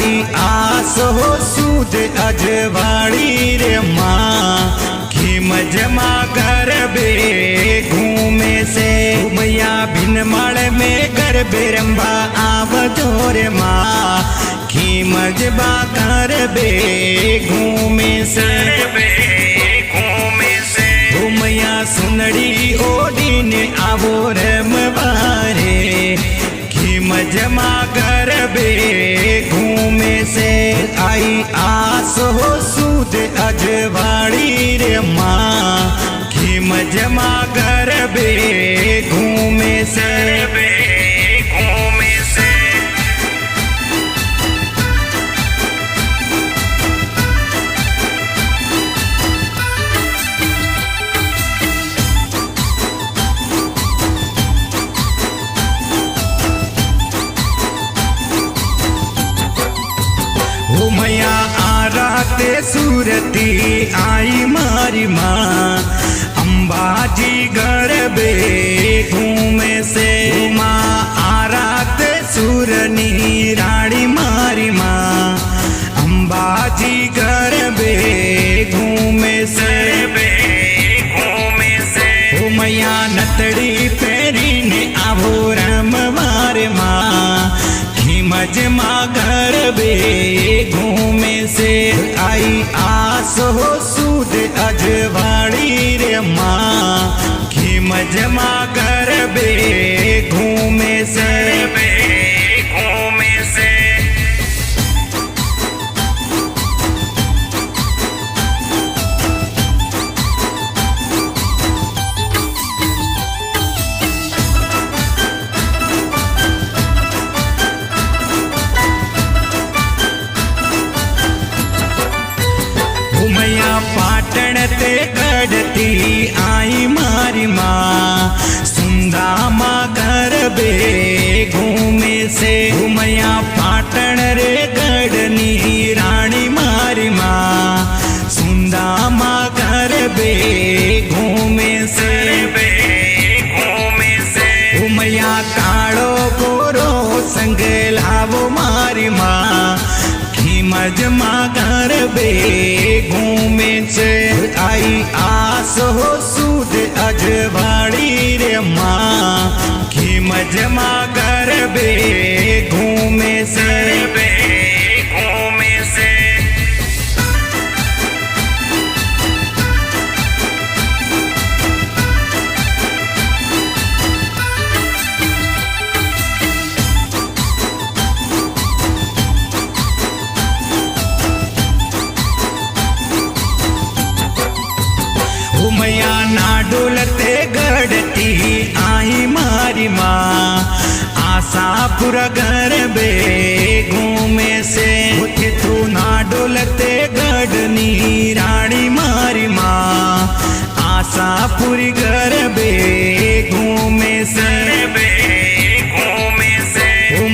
आई आस हो सूद अजवाड़ी रे माँ खीम जमा कर बे घूमे से मैया भिन माड़ में कर बेरम्बा आव जोरे माँ खीम जमा कर बे घूमे से मैया सुनड़ी ओडी ने आवो रमवारे खीम जमा कर बे घूमे से आई आस हो सूद अजवाड़ी रे माँ खीम जमा कर बे घूमे से मैया आराते सूरती आई मारी माँ अंबाजी घर बे घूमे से माँ आराते सूरनी रानी मारी माँ अंबाजी घर बे घूमे से ओ मैया नतड़ी पेरी ने आवो रम मारे माँ मजमा घर बे घूमे से आई आस हो सूद अजवाड़ी रे माँ खी मजमा घर बे घूमे से पाटण ते गढ़ती आई मारी माँ सुंदा माँ घर बे घूमे से मैया पाटण रे गढ़नी रानी मारी माँ सुंदा माँ घर बे घूमे से मैया काड़ो गोरो संग लावो मारी माँ मजमा घर बे घूमे से आई आस हो सूद अजवाड़ी रे माँ खी मजमा घर बे घूमे से मैया नाडोलते गढ़ती आई मारी माँ आशापुर घर बे घूमे से तू नाडोलते गढ़नी रानी मारी माँ आशापुर घर बे घूमे से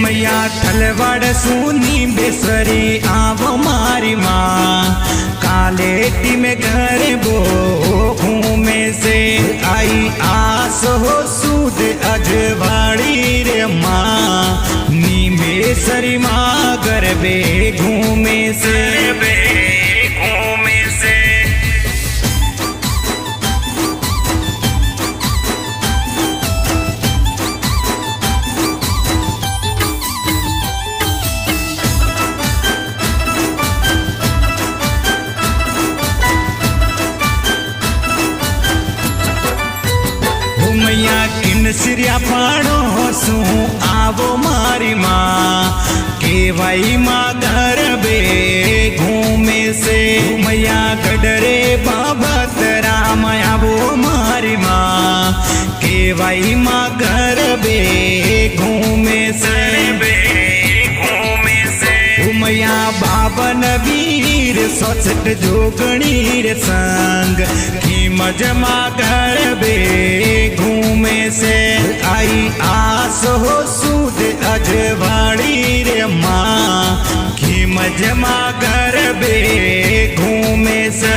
मैया थलवाड़ सुनी बेसरी आवो मारी माँ कालेटी में घर बो घूमे से आई आस हो सूद अजवाड़ी रे माँ नीमेसरी माँ घर बे घूमे से मैया किन सिरिया पाड़ो सू आवो मारी माँ केवाई माँ घर बे घूमे से मैया गडरे बाबा तेरा माया वो मारी माँ केवाई माँ घर बे घूमे से मैया बाबन वीर सोचट जोगणी रे संग की मजमा घर बे घूमे से आई आस हो सूद अजवाड़ी रे माँ की मजमा घर बे घूमे से